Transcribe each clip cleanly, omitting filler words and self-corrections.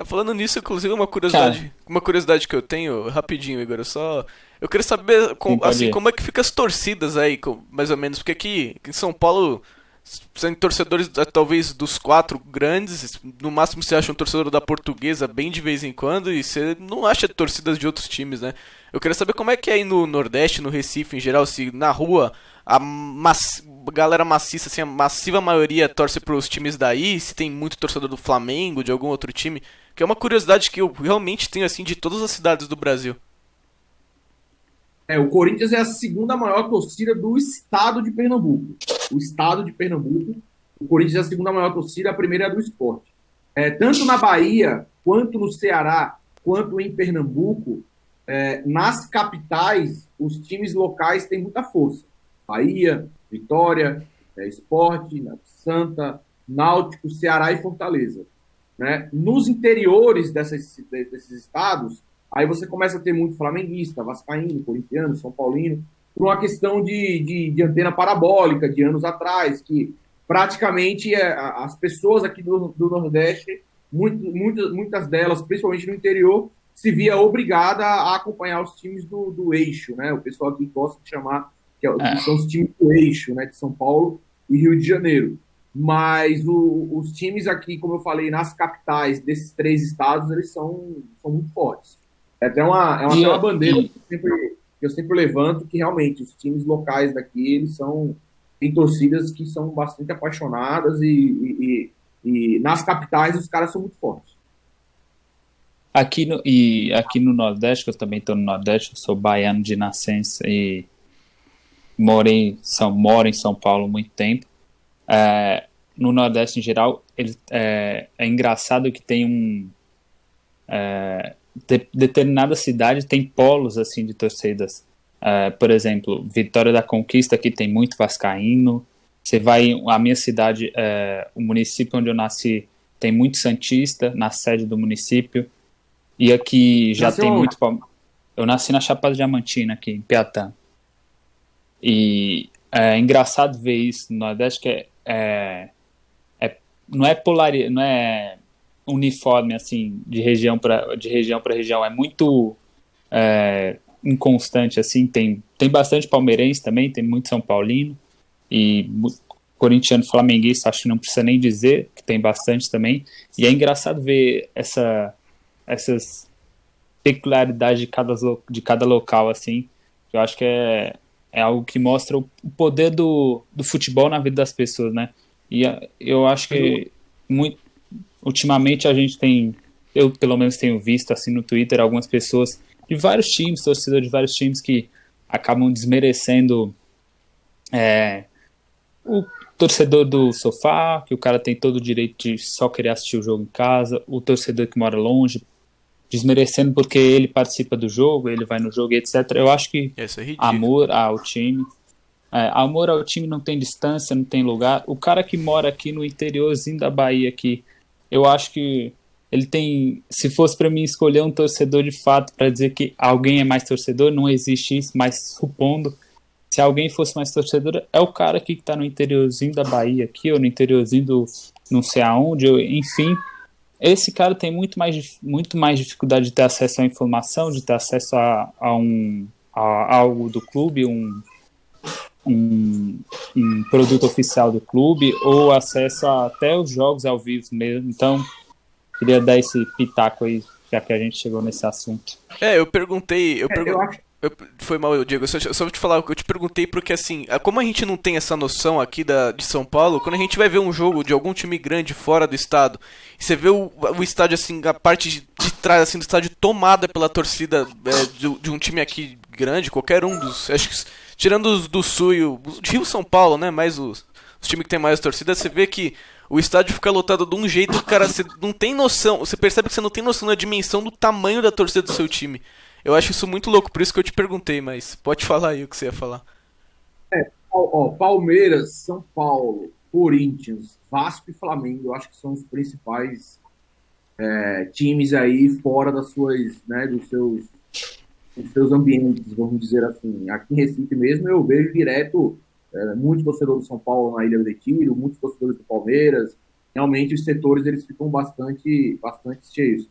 Falando nisso, inclusive, Cara, uma curiosidade que eu tenho, rapidinho, Igor, eu queria saber, sim, pode assim, ir. como é que fica as torcidas aí, mais ou menos, porque aqui em São Paulo, são torcedores, talvez, dos quatro grandes, no máximo você acha um torcedor da Portuguesa bem de vez em quando, e você não acha torcidas de outros times, né? Eu queria saber como é que é aí no Nordeste, no Recife em geral, se na rua galera maciça, assim, a massiva maioria torce pros times daí, se tem muito torcedor do Flamengo, de algum outro time, que é uma curiosidade que eu realmente tenho, assim, de todas as cidades do Brasil. O Corinthians é a segunda maior torcida do estado de Pernambuco. O estado de Pernambuco, o Corinthians é a segunda maior torcida, a primeira é a do Sport. Tanto na Bahia, quanto no Ceará, quanto em Pernambuco, nas capitais, os times locais têm muita força. Bahia, Vitória, Sport, Santa, Náutico, Ceará e Fortaleza. Né? Nos interiores desses estados, aí você começa a ter muito flamenguista, vascaíno, corintiano, são paulino, por uma questão de antena parabólica de anos atrás, que praticamente as pessoas aqui do Nordeste, muitas delas, principalmente no interior, se via obrigada a acompanhar os times do eixo, né? O pessoal aqui gosta de chamar, que É, são os times do eixo, né? De São Paulo e Rio de Janeiro. Mas os times aqui, como eu falei, nas capitais desses três estados, eles são muito fortes. Até uma e, bandeira e que eu sempre levanto, que realmente os times locais daqui, eles são, tem torcidas que são bastante apaixonadas e nas capitais os caras são muito fortes. aqui no Nordeste, que eu também estou no Nordeste, eu sou baiano de nascença e moro em São Paulo há muito tempo. No Nordeste em geral, é engraçado que tem determinada cidade tem polos assim de torcidas. Por exemplo, Vitória da Conquista, que tem muito vascaíno. Você vai, a minha cidade, o município onde eu nasci, tem muito santista na sede do município. E aqui já Nasceu tem aonde? muito. Eu nasci na Chapada Diamantina, aqui em Piatã. E é engraçado ver isso no Nordeste, que não é não é uniforme assim de região para região, é muito inconstante assim. Tem bastante palmeirense também, tem muito São Paulino e corintiano, flamenguista, acho que não precisa nem dizer que tem bastante também. E é engraçado ver essas peculiaridades de cada local assim. Eu acho que é algo que mostra o poder do futebol na vida das pessoas, né? E eu acho que muito, ultimamente a gente tem, eu pelo menos tenho visto assim no Twitter algumas pessoas de vários times, torcedores de vários times que acabam desmerecendo o torcedor do sofá, que o cara tem todo o direito de só querer assistir o jogo em casa, o torcedor que mora longe, desmerecendo porque ele participa do jogo, ele vai no jogo, etc. Eu acho que Isso é ridículo. amor ao time amor ao time não tem distância, não tem lugar. O cara que mora aqui no interiorzinho da Bahia, aqui, eu acho que ele tem. Se fosse para mim escolher um torcedor de fato para dizer que alguém é mais torcedor, não existe isso, mas supondo. Se alguém fosse mais torcedor, é o cara aqui que tá no interiorzinho da Bahia, aqui, ou no interiorzinho do não sei aonde, enfim. Esse cara tem muito mais dificuldade de ter acesso à informação, de ter acesso a algo do clube, um, um produto oficial do clube ou acesso até os jogos ao vivo mesmo. Então, queria dar esse pitaco aí, já que a gente chegou nesse assunto. Eu perguntei, Eu acho. foi mal, Diego. Só vou te falar, eu te perguntei porque assim, como a gente não tem essa noção aqui de São Paulo, quando a gente vai ver um jogo de algum time grande fora do estado, e você vê o estádio assim, a parte de trás assim do estádio tomada pela torcida de um time aqui grande, qualquer um dos, acho que tirando os do Sul e o Rio São Paulo, né, mais os times que tem mais torcida, você vê que o estádio fica lotado de um jeito, cara, você não tem noção, você percebe que você não tem noção da dimensão do tamanho da torcida do seu time. Eu acho isso muito louco, por isso que eu te perguntei, mas pode falar aí o que você ia falar. Palmeiras, São Paulo, Corinthians, Vasco e Flamengo, eu acho que são os principais times aí fora das suas, né, dos seus ambientes, vamos dizer assim. Aqui em Recife mesmo eu vejo direto muitos torcedores do São Paulo na Ilha do Retiro, muitos torcedores do Palmeiras, em realmente os setores eles ficam bastante cheios.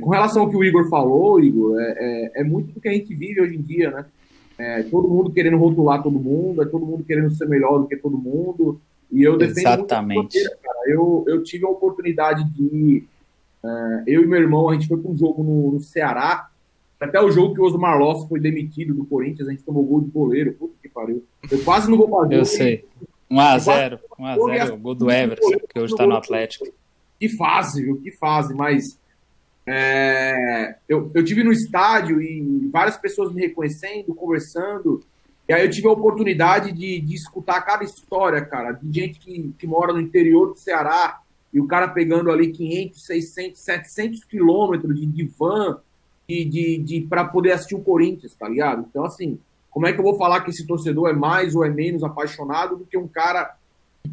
Com relação ao que o Igor falou, Igor, é muito do que a gente vive hoje em dia, né? Todo mundo querendo rotular todo mundo, todo mundo querendo ser melhor do que todo mundo, e eu defendo Exatamente. muito a cara. Eu tive a oportunidade de eu e meu irmão, a gente foi para um jogo no Ceará, até o jogo que o Osmar Loss foi demitido do Corinthians, a gente tomou gol de goleiro, puta que pariu. Eu quase não vou fazer. Eu sei. 1x0, o gol do Everton, que hoje está no Atlético. Que fase, viu? Que fase, mas eu tive no estádio e várias pessoas me reconhecendo, conversando, e aí eu tive a oportunidade de escutar cada história, cara, de gente que mora no interior do Ceará, e o cara pegando ali 500, 600, 700 quilômetros de van para poder assistir o Corinthians, tá ligado? Então, assim, como é que eu vou falar que esse torcedor é mais ou é menos apaixonado do que um cara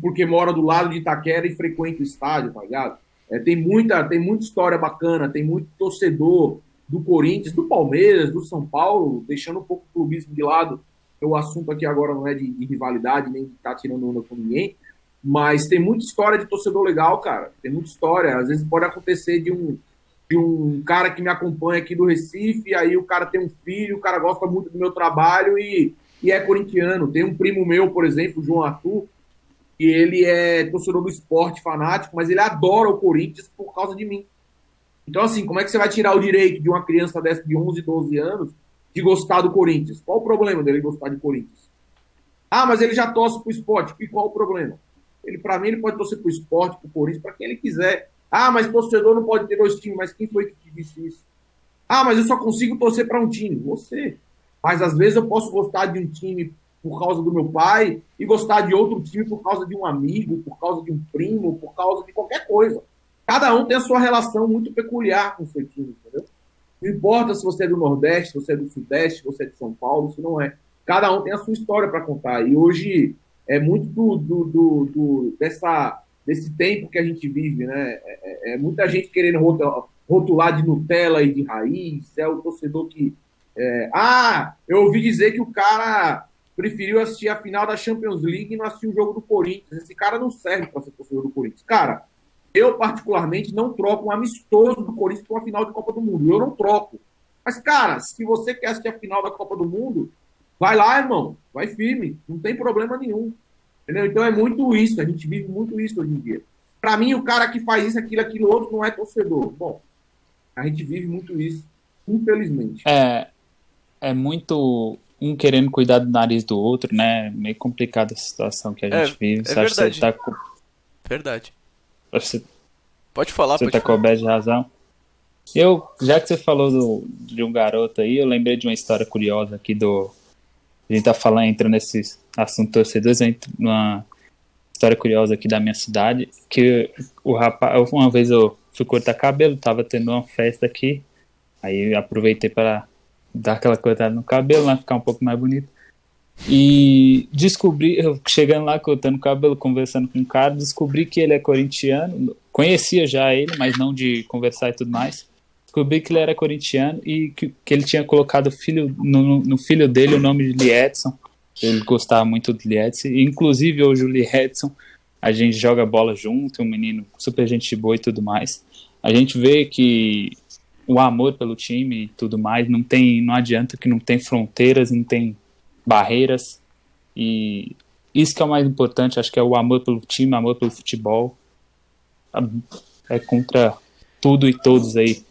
porque mora do lado de Itaquera e frequenta o estádio, tá ligado? Tem muita história bacana, tem muito torcedor do Corinthians, do Palmeiras, do São Paulo, deixando um pouco o clubismo de lado. O assunto aqui agora não é de rivalidade, nem de estar tirando onda com ninguém, mas tem muita história de torcedor legal, cara. Tem muita história. Às vezes pode acontecer de um cara que me acompanha aqui do Recife, aí o cara tem um filho, o cara gosta muito do meu trabalho e é corintiano. Tem um primo meu, por exemplo, o João Arthur, que ele é torcedor do esporte, fanático, mas ele adora o Corinthians por causa de mim. Então, assim, como é que você vai tirar o direito de uma criança dessa de 11, 12 anos de gostar do Corinthians? Qual o problema dele gostar de Corinthians? Ah, mas ele já torce pro esporte. E qual o problema? Para mim, ele pode torcer pro esporte, pro Corinthians, para quem ele quiser. Ah, mas torcedor não pode ter dois times. Mas quem foi que te disse isso? Ah, mas eu só consigo torcer para um time. Você. Mas às vezes eu posso gostar de um time por causa do meu pai e gostar de outro time por causa de um amigo, por causa de um primo, por causa de qualquer coisa. Cada um tem a sua relação muito peculiar com o seu time, entendeu? Não importa se você é do Nordeste, se você é do Sudeste, se você é de São Paulo, se não é. Cada um tem a sua história para contar. E hoje é muito desse tempo que a gente vive, né? Muita gente querendo rotular de Nutella e de raiz. É o torcedor que... eu ouvi dizer que o cara preferiu assistir a final da Champions League e não assistir o jogo do Corinthians. Esse cara não serve para ser torcedor do Corinthians. Cara, eu particularmente não troco um amistoso do Corinthians por uma final de Copa do Mundo. Eu não troco. Mas, cara, se você quer assistir a final da Copa do Mundo, vai lá, irmão. Vai firme. Não tem problema nenhum. Entendeu? Então é muito isso. A gente vive muito isso hoje em dia. Para mim, o cara que faz isso, aquilo outro, não é torcedor. Bom, a gente vive muito isso, infelizmente. É muito um querendo cuidar do nariz do outro, né? Meio complicada a situação que a gente vive. É verdade. Verdade. Pode falar, você tá coberto de razão. Já que você falou de um garoto aí, eu lembrei de uma história curiosa aqui a gente tá falando, entrando nesse assunto torcedores, entra numa história curiosa aqui da minha cidade, que o rapaz, uma vez eu fui cortar cabelo, tava tendo uma festa aqui, aí eu aproveitei para dar aquela cortada no cabelo, né, ficar um pouco mais bonito. E descobri, eu chegando lá, cortando o cabelo, conversando com o cara, descobri que ele é corintiano, conhecia já ele, mas não de conversar e tudo mais. Descobri que ele era corintiano e que ele tinha colocado no filho dele o nome de Liedson. Ele gostava muito do Liedson. Inclusive, hoje o Liedson, a gente joga bola junto, um menino super gente boa e tudo mais. A gente vê que o amor pelo time e tudo mais, não adianta que não tem fronteiras, não tem barreiras, e isso que é o mais importante, acho que é o amor pelo time, amor pelo futebol, é contra tudo e todos aí.